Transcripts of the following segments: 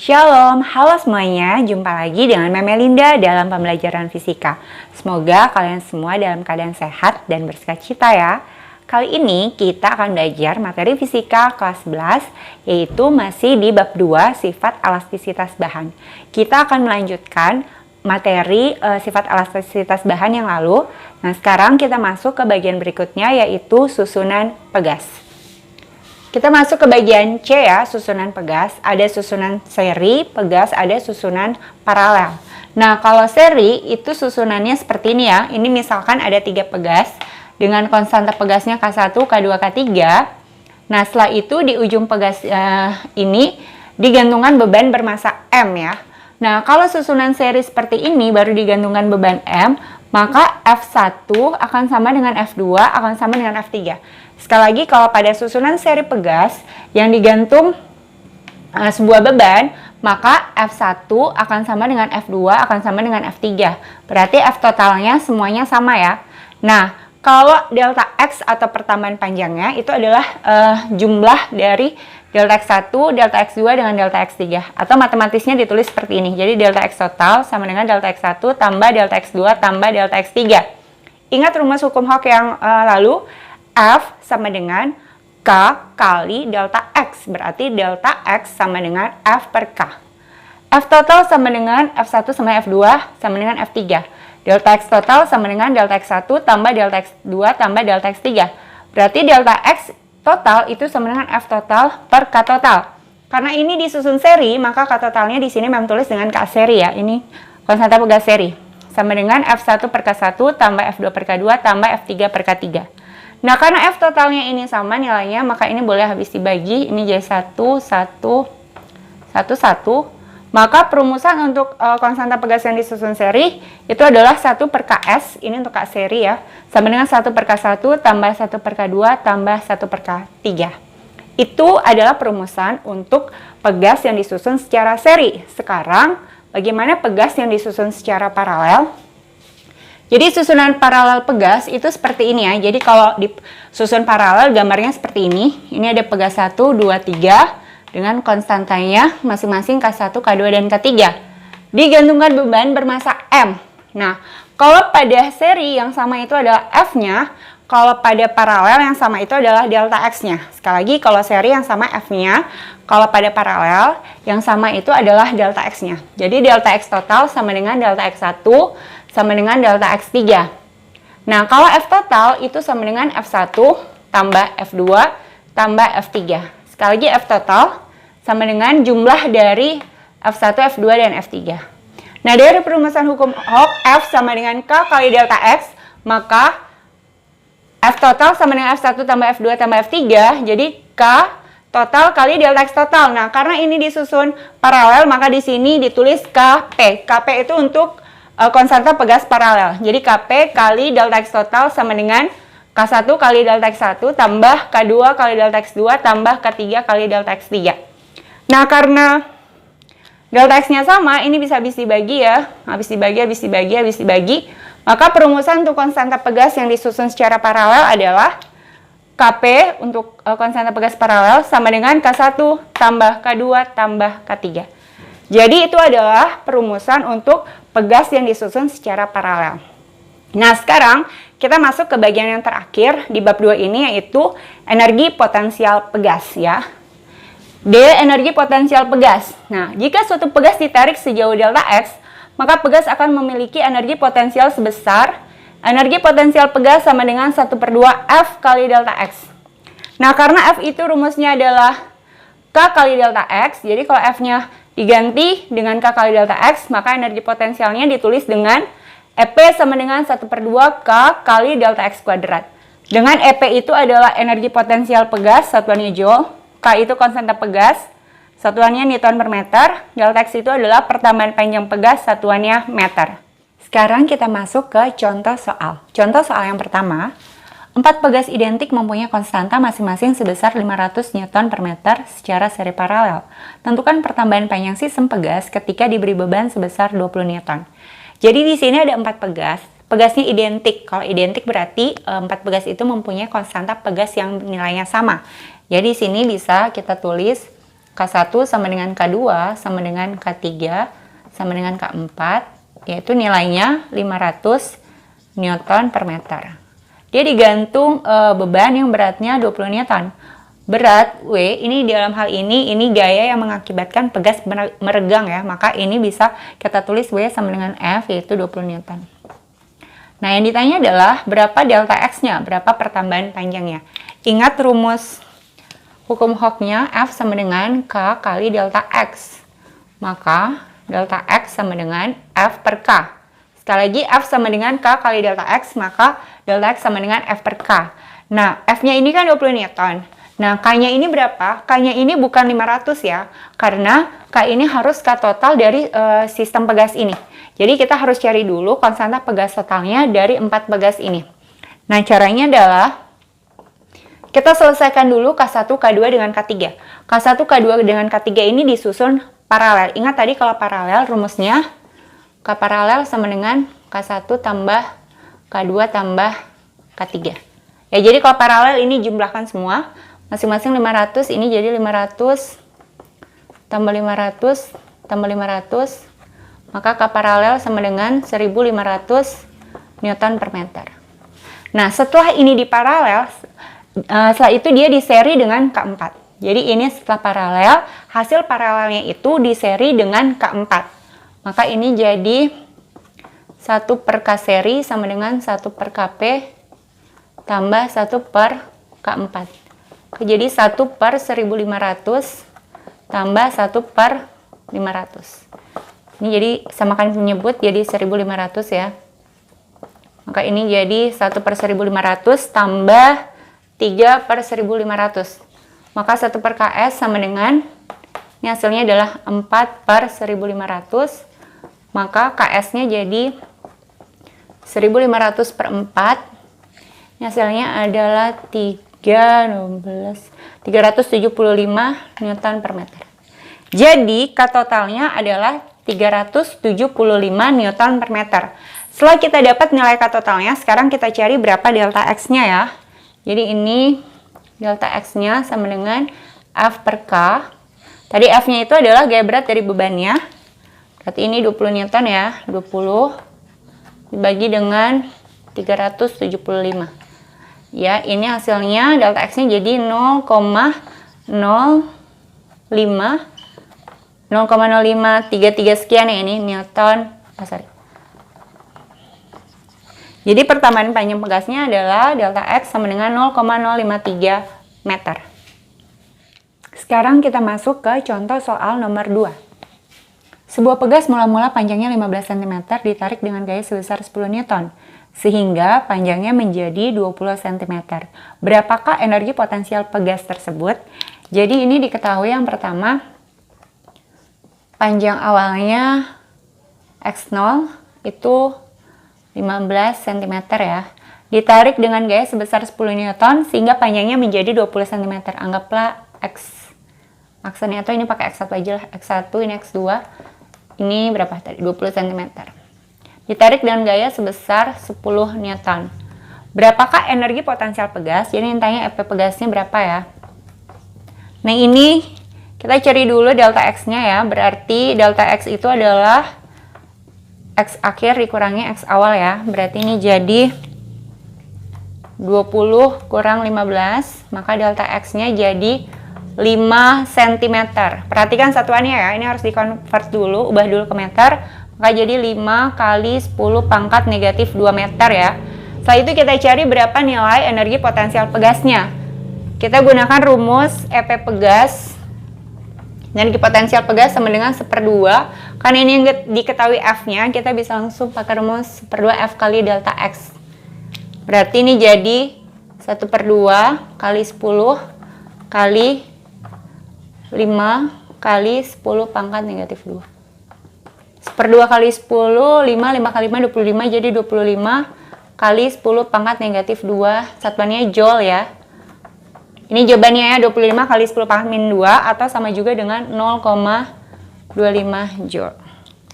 Shalom, halo semuanya, jumpa lagi dengan Memelinda dalam pembelajaran fisika. Semoga kalian semua dalam keadaan sehat dan bersukacita ya. Kali ini kita akan belajar materi fisika kelas 11, yaitu masih di bab 2 sifat elastisitas bahan. Kita akan melanjutkan materi sifat elastisitas bahan yang lalu. Nah, sekarang kita masuk ke bagian berikutnya, yaitu susunan pegas. Kita masuk ke bagian C ya, susunan pegas. Ada susunan seri, pegas, ada susunan paralel. Nah, kalau seri itu susunannya seperti ini ya. Ini misalkan ada 3 pegas dengan konstanta pegasnya K1, K2, K3. Nah, setelah itu di ujung pegas ini digantungkan beban bermassa M ya. Nah, kalau susunan seri seperti ini baru digantungkan beban M, maka F1 akan sama dengan F2 akan sama dengan F3. Sekali lagi, kalau pada susunan seri pegas yang digantung sebuah beban, maka F1 akan sama dengan F2 akan sama dengan F3. Berarti F totalnya semuanya sama ya. Nah, kalau delta X atau pertambahan panjangnya itu adalah jumlah dari delta X1, delta X2 dengan delta X3. Atau matematisnya ditulis seperti ini. Jadi delta X total sama dengan delta X1 tambah delta X2 tambah delta X3. Ingat rumus hukum Hooke yang lalu, F sama dengan K kali delta X. Berarti delta X sama dengan F per K. F total sama dengan F1 sama F2 sama dengan F3. Delta X total sama dengan delta X1 tambah delta X2 tambah delta X3. Berarti delta X total itu sama dengan F total per K total. Karena ini disusun seri, maka K totalnya di sini memang tulis dengan K seri ya. Ini konstanta pegas seri. Sama dengan F1 per K1 tambah F2 per K2 tambah F3 per K3. Nah, karena F totalnya ini sama nilainya, maka ini boleh habis dibagi. Ini jadi 1, 1, 1, 1. Maka perumusan untuk konstanta pegas yang disusun seri itu adalah 1 per Ks, ini untuk K seri ya, sama dengan 1 per K1 tambah 1 per K2 tambah 1 per K3. Itu adalah perumusan untuk pegas yang disusun secara seri. Sekarang, bagaimana pegas yang disusun secara paralel? Jadi susunan paralel pegas itu seperti ini ya. Jadi kalau di susun paralel gambarnya seperti ini. Ini ada pegas 1, 2, 3 dengan konstantanya masing-masing K1, K2, dan K3. Digantungkan beban bermassa M. Nah, kalau pada seri yang sama itu adalah F-nya, kalau pada paralel yang sama itu adalah delta X-nya. Sekali lagi, kalau seri yang sama F-nya, kalau pada paralel yang sama itu adalah delta X-nya. Jadi delta X total sama dengan delta X1 sama dengan delta X3. Nah, kalau F total itu sama dengan F1 tambah F2 tambah F3. Sekali lagi, F total sama dengan jumlah dari F1, F2, dan F3. Nah, dari perumusan hukum Hooke, F sama dengan K kali delta X, maka F total sama dengan F1 tambah F2 tambah F3, jadi K total kali delta X total. Nah, karena ini disusun paralel, maka di sini ditulis KP. KP itu untuk konstanta pegas paralel. Jadi KP kali delta X total sama dengan K1 kali delta X1 tambah K2 kali delta X2 tambah K3 kali delta X3. Nah, karena delta X-nya sama, ini bisa habis dibagi ya. Habis dibagi. Maka perumusan untuk konstanta pegas yang disusun secara paralel adalah KP untuk konstanta pegas paralel sama dengan K1 tambah K2 tambah K3. Jadi itu adalah perumusan untuk pegas yang disusun secara paralel. Nah, sekarang kita masuk ke bagian yang terakhir di bab 2 ini, yaitu energi potensial pegas ya. D. Energi potensial pegas. Nah, jika suatu pegas ditarik sejauh delta X, maka pegas akan memiliki energi potensial sebesar energi potensial pegas sama dengan 1/2 F kali delta X. Nah, karena F itu rumusnya adalah K kali delta X, jadi kalau F-nya diganti dengan K kali delta X, maka energi potensialnya ditulis dengan EP sama dengan 1/2 K kali delta X kuadrat. Dengan EP itu adalah energi potensial pegas, satuannya Joule. K itu konstanta pegas, satuannya Newton per meter. Delta X itu adalah pertambahan panjang pegas, satuannya meter. Sekarang kita masuk ke contoh soal. Contoh soal yang pertama, 4 pegas identik mempunyai konstanta masing-masing sebesar 500 Newton per meter secara seri paralel. Tentukan pertambahan panjang sistem pegas ketika diberi beban sebesar 20 Newton. Jadi di sini ada 4 pegas. Pegasnya identik. Kalau identik berarti 4 pegas itu mempunyai konstanta pegas yang nilainya sama. Jadi di sini bisa kita tulis K1 sama dengan K2 sama dengan K3 sama dengan K4, yaitu nilainya 500 Newton per meter. Dia digantung beban yang beratnya 20 Newton. Berat W ini dalam hal ini gaya yang mengakibatkan pegas meregang ya, maka ini bisa kita tulis W sama dengan F, yaitu 20 Newton. Nah, yang ditanya adalah berapa delta X-nya, berapa pertambahan panjangnya. Ingat rumus hukum Hooke-nya, F sama dengan K kali delta X. Maka delta X sama dengan F per K. Sekali lagi, F sama dengan K kali delta X, maka delta X sama dengan F per K. Nah, F-nya ini kan 20 Newton. Nah, K-nya ini berapa? K-nya ini bukan 500 ya, karena K ini harus K total dari sistem pegas ini. Jadi kita harus cari dulu konstanta pegas totalnya dari 4 pegas ini. Nah, caranya adalah kita selesaikan dulu K1, K2 dengan K3. K1, K2 dengan K3 ini disusun paralel. Ingat tadi kalau paralel rumusnya K paralel sama dengan K1 tambah K2 tambah K3. Ya, jadi kalau paralel ini jumlahkan semua. Masing-masing 500, ini jadi 500 tambah 500 tambah 500. Maka K paralel sama dengan 1500 Newton per meter. Nah, setelah ini diparalel, setelah itu dia diseri dengan K4. Jadi ini setelah paralel, hasil paralelnya itu diseri dengan K4. Maka ini jadi 1 per K seri sama dengan 1 per Kp tambah 1 per K4. Jadi 1 per 1500 tambah 1 per 500. Ini jadi samakan penyebut jadi 1500 ya. Maka ini jadi 1 per 1500 tambah 3 per 1500. Maka 1 per KS sama dengan, ini hasilnya adalah 4 per 1500. Maka KS-nya jadi 1500 per 4. Ini hasilnya adalah 375 Newton per meter. Jadi K totalnya adalah 375 Newton per meter. Setelah kita dapat nilai K totalnya, sekarang kita cari berapa delta X-nya ya. Jadi ini delta X-nya sama dengan F per K. Tadi F-nya itu adalah gaya berat dari bebannya. Berarti ini 20 Newton ya, 20 dibagi dengan 375. Ya, ini hasilnya delta X-nya jadi 0,0533 sekian ya, ini Newton. Jadi pertambahan panjang pegasnya adalah delta X sama dengan 0,053 meter. Sekarang kita masuk ke contoh soal nomor 2. Sebuah pegas mula-mula panjangnya 15 cm ditarik dengan gaya sebesar 10 Newton, sehingga panjangnya menjadi 20 cm. Berapakah energi potensial pegas tersebut? Jadi ini diketahui yang pertama, panjang awalnya X0 itu 15 cm ya. Ditarik dengan gaya sebesar 10 Newton sehingga panjangnya menjadi 20 cm. Anggaplah X. Maksudnya atau ini pakai X1 aja lah. X1, ini X2. Ini berapa tadi? 20 cm. Ditarik dengan gaya sebesar 10 Newton. Berapakah energi potensial pegas? Jadi yang tanya EP pegasnya berapa ya? Nah, ini kita cari dulu delta X-nya ya. Berarti delta X itu adalah X akhir dikurangi X awal ya. Berarti ini jadi 20 kurang 15. Maka delta X-nya jadi 5 cm. Perhatikan satuannya ya. Ini harus di-convert dulu, ubah dulu ke meter. Maka jadi 5 kali 10 pangkat negatif 2 meter ya. Setelah itu kita cari berapa nilai energi potensial pegasnya. Kita gunakan rumus EP pegas. Energi potensial pegas sama dengan 1/2. Karena ini yang diketahui F-nya, kita bisa langsung pakai rumus 1/2 F kali delta X. Berarti ini jadi 1/2 kali 10 kali 5 kali 10 pangkat negatif 2. 1/2 kali 10, 5 kali 5, 25, jadi 25 kali 10 pangkat negatif 2. Satuannya joule ya. Ini jawabannya ya, 25 kali 10 pangkat min 2 atau sama juga dengan 0,25 joule.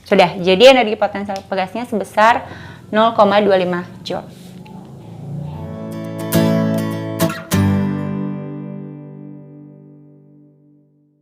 Sudah, jadi energi potensial pegasnya sebesar 0,25 joule.